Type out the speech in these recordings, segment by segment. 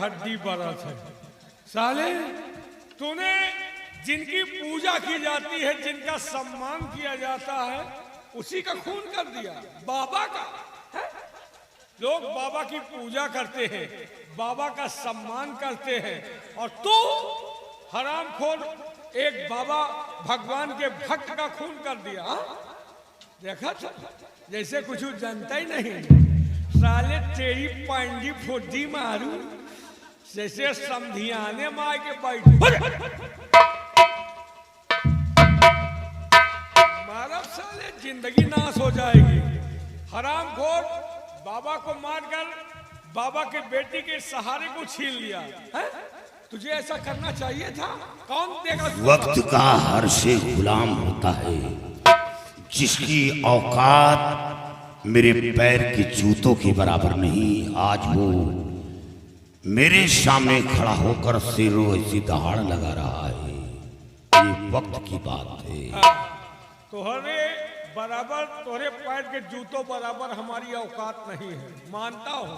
हड्डी बरस है। साले तूने जिनकी पूजा की जाती है, जिनका सम्मान किया जाता है, उसी का खून कर दिया। बाबा का है? लोग बाबा की पूजा करते हैं, बाबा का सम्मान करते हैं, और तू हरामखोर एक बाबा भगवान के भक्त का खून कर दिया। हा? देखा था? जैसे कुछ जानता ही नहीं। साले तेरी पांडी फुद्दी मारू जैसे समधियाने मार के बैठ मारा, साले जिंदगी नाश हो जाएगी। हरामखोर बाबा को मारकर बाबा के बेटी के सहारे को छीन लिया है? तुझे ऐसा करना चाहिए था। कौन देगा? वक्त का हर से गुलाम होता है, जिसकी औकात मेरे पैर के जूतों के बराबर नहीं। आज वो मेरे सामने खड़ा होकर सिरों ऐसी दहाड़ लगा रहा है। ये वक्त की बात है। तोहरे बराबर, तोहरे पैर के जूतों बराबर हमारी औकात नहीं है, मानता हूँ,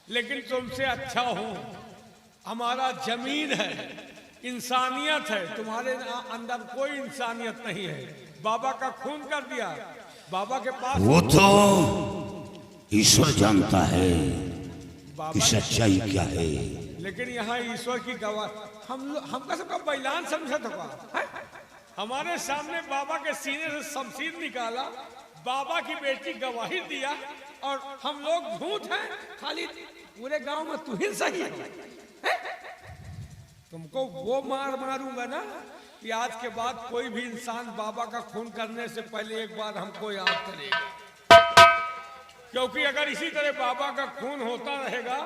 लेकिन तुमसे अच्छा हूँ। हमारा जमीन है, इंसानियत है, तुम्हारे अंदर कोई इंसानियत नहीं है। बाबा का खून कर दिया। बाबा के पास वो तो ईश्वर जानता है कि सच्चाई क्या है, लेकिन यहाँ ईश्वर की गवाह हमका सबका बैलान समझा था। हमारे सामने बाबा के सीने से शमशीर निकाला, बाबा की बेटी गवाही दिया, और हम लोग झूठ हैं। खाली पूरे गांव में तू ही सही है। तुमको वो मार मारूंगा ना कि आज के बाद कोई भी इंसान बाबा का खून करने से पहले एक बार हमको याद करेगा। क्योंकि अगर इसी तरह बाबा का खून होता रहेगा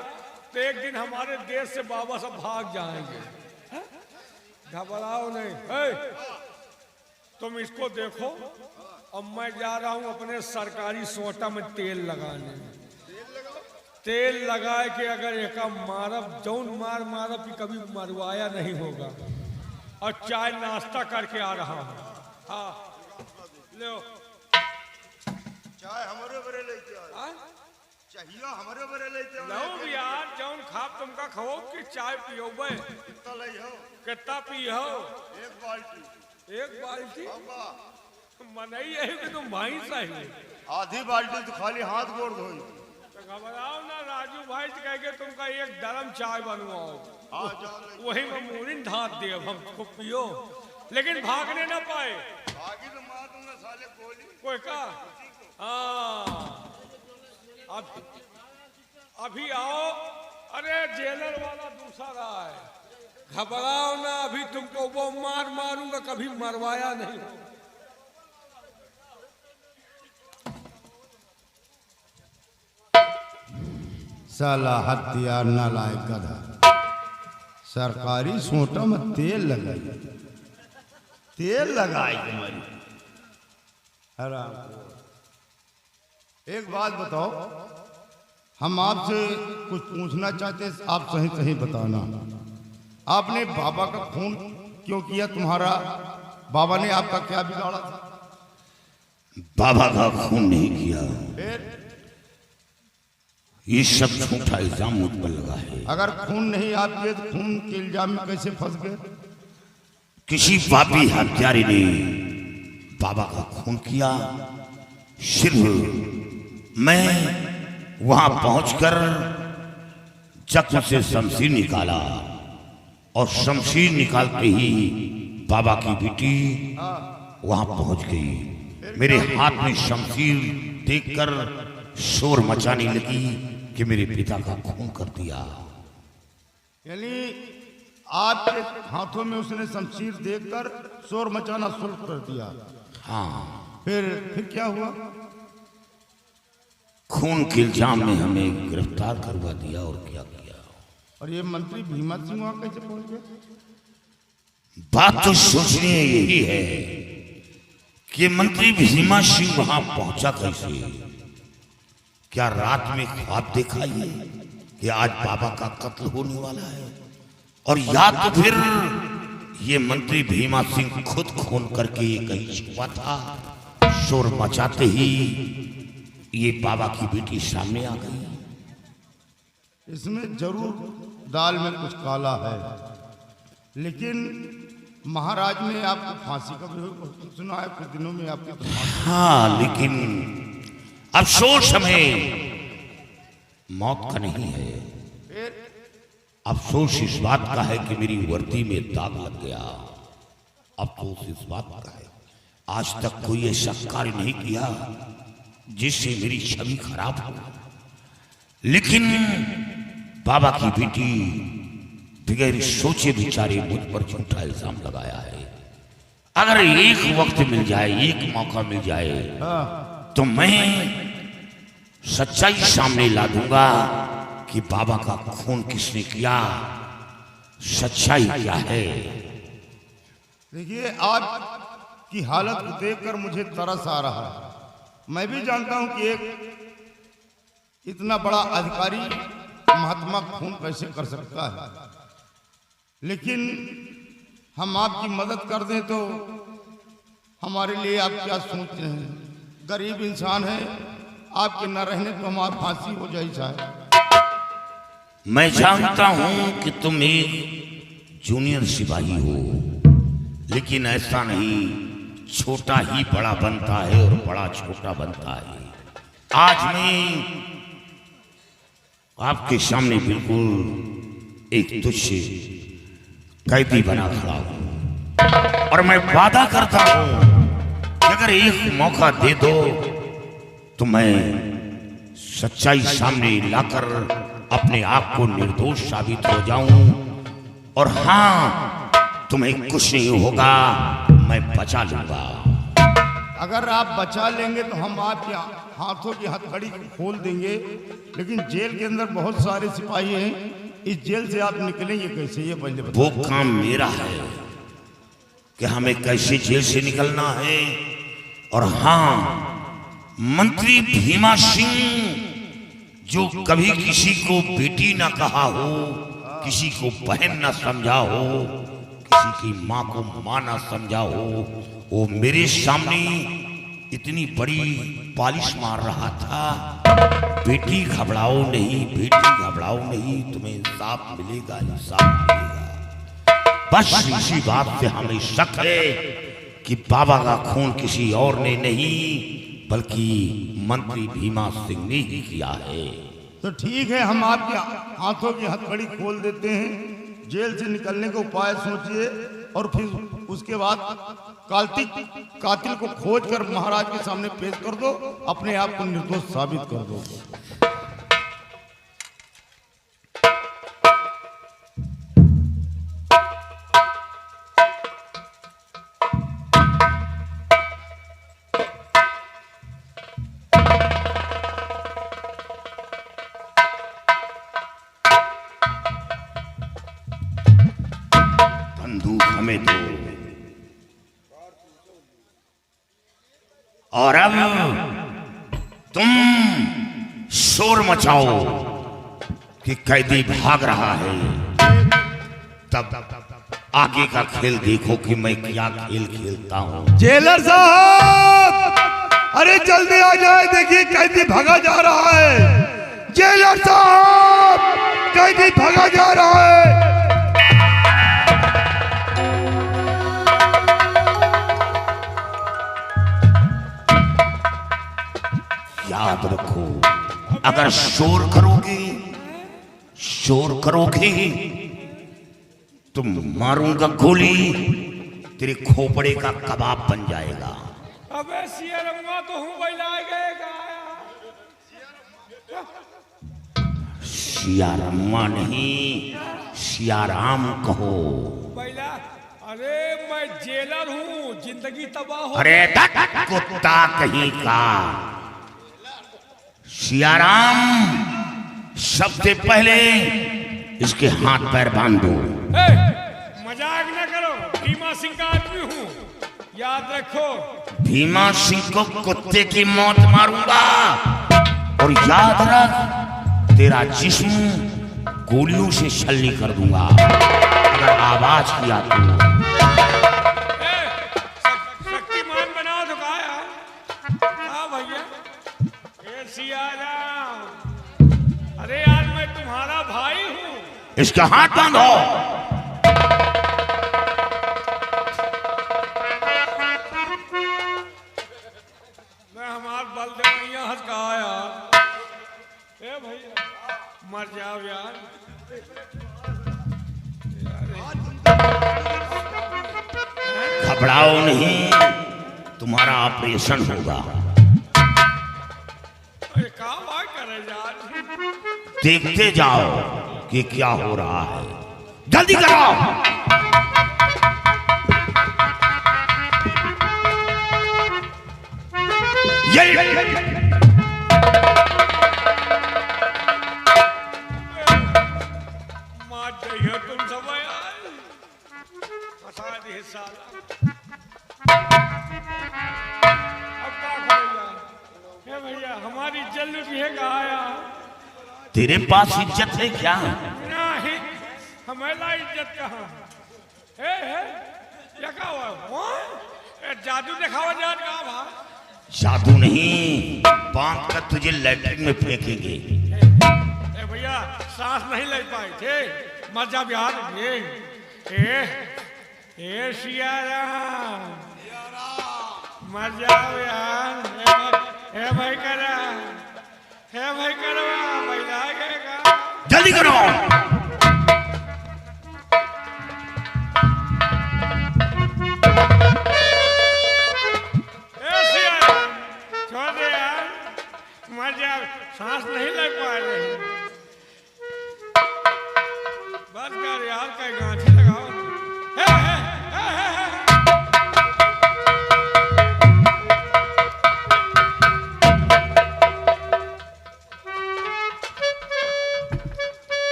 तो एक दिन हमारे देश से बाबा सब भाग जाएंगे। घबराओ नहीं। तुम इसको देखो, अब मैं जा रहा हूं अपने सरकारी सोटा में तेल लगाने। तेल लगाए के अगर एक मारब, जौन मारब कि कभी मरवाया नहीं होगा। और चाय नाश्ता करके आ रहा हूँ। हाँ लो चाय हमारे बरे लेके आओ। चाहिए हमारे बरे लेके आओ। लो यार, जौन खाप तुमका खाओ कि चाय पियो बे। कितना लई हो? कितना पियो? एक बाल्टी। एक बाल्टी? मनई है कि तुम भाई सही। आधी बाल्टी तो खाली हाथ गोड़ धोई। तो घबराओ ना राजू भाई, कह के तुमका एक गरम चाय बनवाओ। वही में मूरिन ढात दे हमको पियो, लेकिन भागने ना पाए। भागी तो मार दूंगा साले गोली। कोई का? हाँ अभी आओ। अरे जेलर वाला दूसरा है। घबराओ ना, अभी तुमको वो मारूंगा, कभी मरवाया नहीं। साला हथियार ना लाए गधा, सरकारी सोटा में तेल लगाई, तेल लगाई तुम्हारी। एक बात बताओ, हम आपसे कुछ पूछना चाहते, आप सही सही बताना। आपने बाबा का खून क्यों किया? तुम्हारा बाबा ने आपका क्या बिगाड़ा था? बाबा का खून नहीं किया। फिर ये सब झूठा इल्जाम मुझ पर लगा है। अगर खून नहीं आप किए तो खून के इल्जाम में कैसे फंस गए? किसी पापी हत्यारे ने बाबा का खून किया। सिर्फ मैं वहां पहुंचकर जख्म से शमशीर निकाला, और शमशीर निकालते ही बाबा की बेटी वहां पहुंच गई। मेरे हाथ में शमशीर देखकर शोर मचाने लगी कि मेरे पिता का खून कर दिया। यानी आपके हाथों में उसने शमशीर देखकर शोर मचाना शुरू कर दिया। हाँ। फिर क्या हुआ? खून के इल्जाम में हमें गिरफ्तार करवा दिया और क्या किया। और ये मंत्री भीमा सिंह वहां कैसे पहुंच गए? बात तो सोचने यही है कि मंत्री भीमा सिंह वहां पहुंचा कैसे। क्या रात में ख्वाब देखा ये कि आज बाबा का कत्ल होने वाला है, और या तो फिर ये मंत्री भीमा सिंह खुद खून करके कहीं छुपा था। शोर मचाते ही ये बाबा की बेटी सामने आ गई। इसमें जरूर दाल में कुछ काला है। लेकिन महाराज ने आपको फांसी का भी सुना है, कुछ दिनों में आपकी तो फांसी। हाँ, लेकिन अफसोस हमें मौत का नहीं है। अफसोस इस बात का है कि मेरी वर्दी में दाग लग गया। अफसोस इस बात का है आज तक कोई ऐसा कार्य नहीं किया जिससे मेरी छवि खराब हो। लेकिन बाबा की बेटी बगैर सोचे विचारे मुझ पर झूठा इल्जाम लगाया है। अगर एक वक्त मिल जाए, एक मौका मिल जाए, तो मैं सच्चाई सामने ला दूंगा कि बाबा का खून किसने किया, सच्चाई क्या है। देखिए, आज की हालत को देखकर मुझे तरस आ रहा है। मैं भी जानता हूं कि एक इतना बड़ा अधिकारी महात्मा खून कैसे कर सकता है, लेकिन हम आपकी मदद कर दें तो हमारे लिए आप क्या सोचते हैं? गरीब इंसान है, आपके न रहने तो हमारी फांसी हो जाए चाहे। मैं जानता हूं कि तुम एक जूनियर सिपाही हो, लेकिन ऐसा नहीं, छोटा ही बड़ा बनता है और बड़ा छोटा बनता है। आज मैं आपके सामने बिल्कुल एक तुच्छ कैदी बना खड़ा हूं और मैं वादा करता हूं कि अगर एक मौका दे दो तो मैं सच्चाई सामने लाकर अपने आप को निर्दोष साबित हो जाऊं। और हाँ, तुम्हें कुछ नहीं होगा, मैं बचा लूंगा। अगर आप बचा लेंगे तो हम आपके हाथों की हथकड़ी खोल देंगे, लेकिन जेल के अंदर बहुत सारे सिपाही हैं। इस जेल से आप निकलेंगे कैसे, ये पहले बताइए। वो काम मेरा है कि हमें कैसे जेल से निकलना है। और हाँ, मंत्री भीमा सिंह जो कभी किसी को बेटी ना कहा हो, किसी को बहन ना समझा हो, किसी की माँ को माँ ना समझा हो, वो मेरे सामने इतनी बड़ी पालिश मार रहा था। बेटी घबराओ नहीं, बेटी घबराओ नहीं, तुम्हें इंसाफ मिलेगा, इंसाफ मिलेगा। बस इसी बात से हमें शक है कि बाबा का खून किसी और ने नहीं बल्कि मंत्री भीमा सिंह ने ही किया है। तो ठीक है, हम आपके हाथों की हथकड़ी खोल देते हैं। जेल से निकलने का उपाय सोचिए और फिर उसके बाद कातिल को खोज कर महाराज के सामने पेश कर दो, अपने आप को निर्दोष साबित कर दो। बंदूक हमें दो और अब तुम शोर मचाओ कि कैदी भाग रहा है। तब आगे का खेल देखो कि मैं क्या खेल खेलता हूं। जेलर साहब, अरे जल्दी आ जाए, देखिए कैदी भागा जा रहा है। जेलर साहब, कैदी भागा जा रहा है। याद रखो, अगर शोर करोगे तो मारूंगा गोली, तेरे खोपड़े का कबाब बन जाएगा। अबे सियारम्मा तो हूँ बैला गए सियारम्मा नहीं, सियाराम कहो। बैला। अरे मैं जेलर हूँ, जिंदगी तबाह हो। अरे कुत्ता कहीं का। सियाराम, सबसे पहले इसके हाथ पैर बांध दो। मजाक न करो, भीमा सिंह का आदमी हूँ, याद रखो। भीमा सिंह को कुत्ते की मौत मारूंगा और याद रख, तेरा जिस्म गोलियों से छलनी कर दूंगा अगर आवाज किया तो। शक्तिमान बना दो काया। हाँ भैया, सियाराम, अरे यार मैं तुम्हारा भाई हूँ, इसका हाथ बांधो। मैं हमार बलदेवैया हंस का आया। ए भैया मर जाओ यार। घबराओ नहीं, तुम्हारा ऑपरेशन होगा। अरे का बात करे यार। देखते जाओ कि क्या हो रहा है। जल्दी करो। ये मार जाइए तुम सब यार। फंसा दिए साला। अब क्या करे यार। ए भैया हमारी इज्जत लुटी है कहा यार। तेरे पास इज्जत है क्या? नहीं हमें इज्जत कहाँ। ए ये क्या हुआ। हाँ? ए जादू दिखावा जान कहा भा। जादू नहीं, बांध कर तुझे लैट्रिन में फेंकेंगे। ए भैया सांस नहीं ले पाए थे। मर जा बिहार। ए सिया राम मर जाओ यार। ए भाई करा। हे भाई करवा बैठा गएगा। जल्दी करो। छोड़ दे यार। मर जा। सांस नहीं लग पा रहे। बस कर यार कहीं गांठी लगाओ।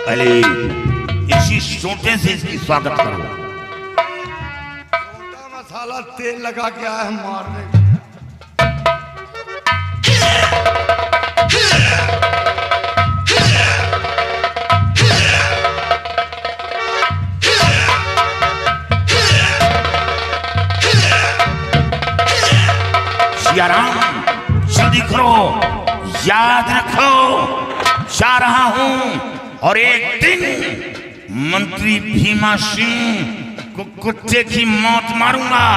पहले इसी सोटे से इसकी स्वागत करो। छोटा मसाला तेल लगा के आया है मारने के। सियाराम जल्दी करो। याद रखो जा रहा हूं और एक दिन मंत्री भीमा सिंह को कुत्ते की मौत मारूंगा।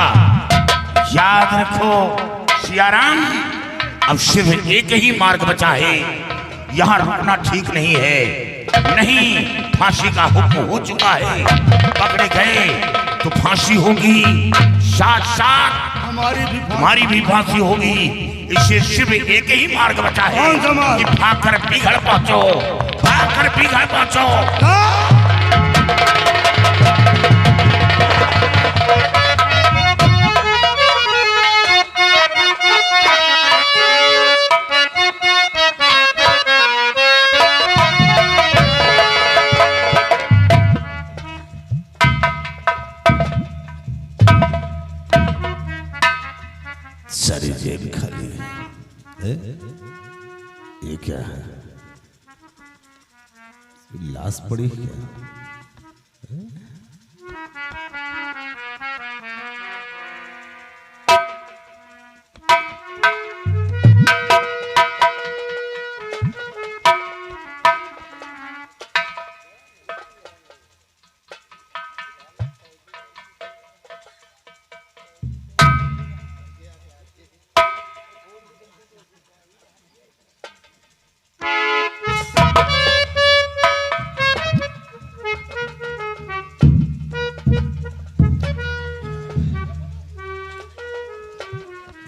याद रखो सियाराम। अब सिर्फ एक ही मार्ग बचा है। यहाँ रुकना ठीक नहीं है। नहीं, फांसी का हुक्म हो चुका है। पकड़े गए तो फांसी होगी, साथ साथ तुम्हारी भी फांसी होगी। इसे सिर्फ एक ही मार्ग बचा है कि भागकर बिगड़ पहुंचो। भागकर बिगड़ पहुंचो। सारी जेब खाली है। ये क्या है? लाश पड़ी क्या?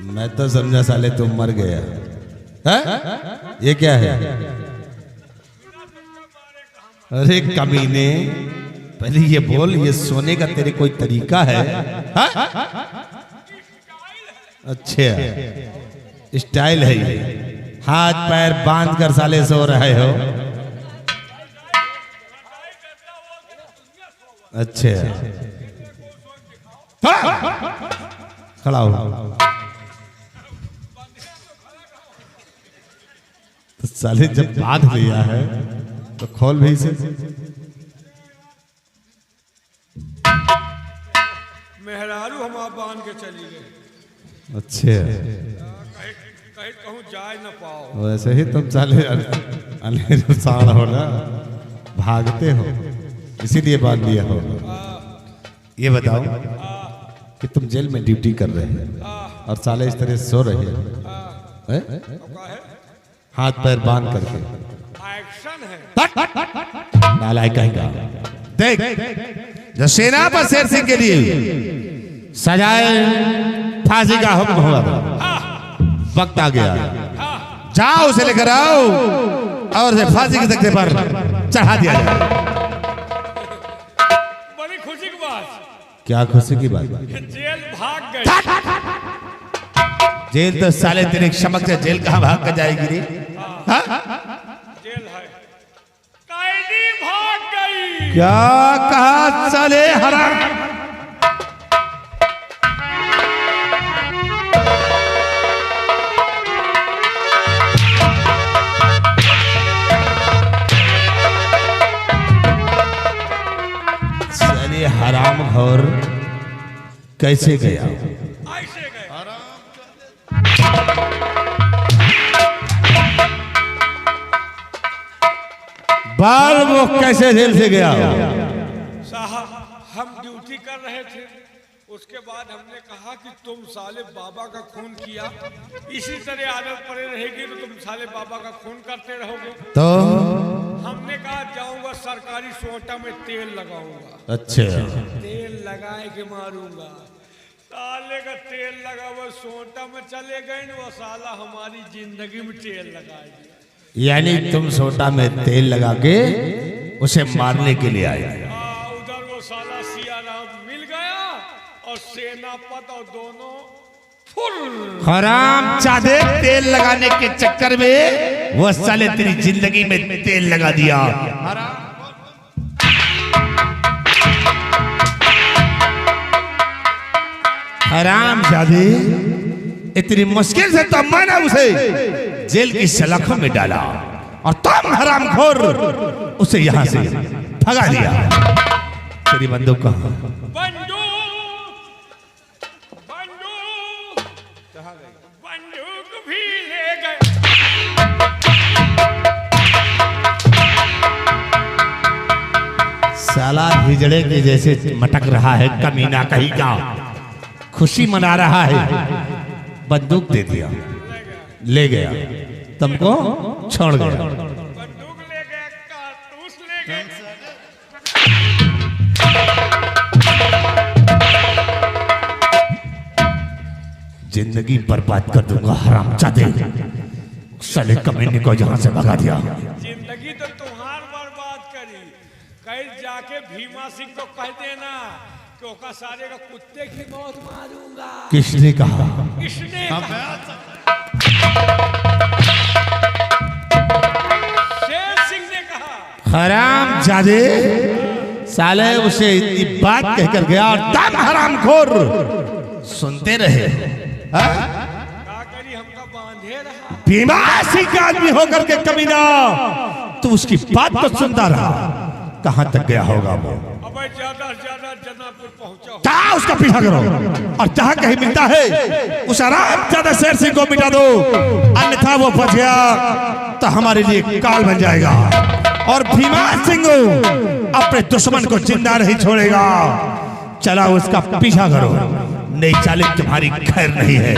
मैं तो समझा साले तुम मर गया है? ये क्या है? अरे कमीने, पहले ये बोल, ये सोने का तेरे कोई तरीका है? अच्छा स्टाइल है ये। हाथ पैर बांध कर साले सो रहे हो। अच्छा खड़ा हो। तो साले जब बांध लिया है तो खोल भी से। मेहरारू हम आप बांध के चली गए। अच्छा, कहीं कहीं कहूँ जाए न पाओ। वैसे ही तुम साले साड़ हो ना, भागते हो, इसीलिए बांध दिया हो। ये बताओ कि तुम जेल में ड्यूटी कर रहे हैं और साले इस तरह सो रहे हैं, हाथ पैर बांध करके। एक्शन है। नालायक कहेगा। देख, जो सेना पर शेर सिंह के लिए सजाए फांसी का हुक्म हुआ था, वक्त आ गया, जाओ उसे लेकर आओ और उसे फांसी के तख्ते पर चढ़ा दिया जाए। बड़ी खुशी की बात। क्या खुशी की बात? जेल भाग गए। जेल तो साले तेरे समझ से जेल कहाँ भाग कर जाएगी रे? हाँ? जेल है, कैदी भाग गई। क्या कहा साले हराम? साले हराम घोर कैसे गया? ऐसे गए। बाल वो कैसे जेल से गया? साहब हम ड्यूटी कर रहे थे, उसके बाद हमने कहा कि तुम साले बाबा का खून किया, इसी तरह आदत पड़े रहेगी तो तुम साले बाबा का खून करते रहोगे। तो हमने कहा जाऊंगा सरकारी सोटा में तेल लगाऊंगा। अच्छा, तेल लगाए के मारूंगा। साले का तेल लगा वो सोटा में चले गए न, वो साला हमारी जिंदगी में तेल लगाएगी। यानी तुम सोटा में तेल लगा के उसे मारने के लिए आए? उधर वो साला सिया राम मिल गया और सेनापत और दोनों फुल। हराम चादे, तेल लगाने के चक्कर में वो साले तेरी जिंदगी में तेल लगा दिया। हराम जादे, इतनी मुश्किल से तो मैंने उसे जेल की सलाखों में डाला और तुम हराम खोर उसे यहाँ से भगा दिया। तेरी बंदूक कहाँ? बंदूक भी ले गए। साला हिजड़े के जैसे मटक रहा है कमीना कहीं का, खुशी मना रहा है, बंदूक दे दिया, ले गया, तुमको छोड़ गया। बंदूक ले गए, कारतूस ले गए। जिंदगी बर्बाद कर दूंगा हरामजादे, साले कमीने को यहाँ से भगा दिया। जिंदगी तो तुम्हार बर्बाद करी। कल जाके भीमा सिंह को कह देना कि ओका सारे का कुत्ते की मौत मारूंगा। किसने कहा? किसने कहा? शेर सिंह ने कहा। हरामजादे, साले उसे इतनी बात कहकर गया और तुम हरामखोर सुनते रहे। क्या करी, हमका बांधे रहा। भीमा सिंह का आदमी होकर के कमीना तू उसकी बात तो सुनता रहा। कहां तक गया होगा वो? अब ज्यादा से ज्यादा जनापुर पहुंचा। क्या उसका पीछा करो और जहां कहीं मिलता है उस हरामजादा शेर सिंह को मिटा दो, अन्यथा वो बच गया तो हमारे लिए काल बन जाएगा और भीमा सिंह अपने दुश्मन को जिंदा नहीं छोड़ेगा। चला उसका पीछा करो, नहीं चाले तुम्हारी खैर नहीं है।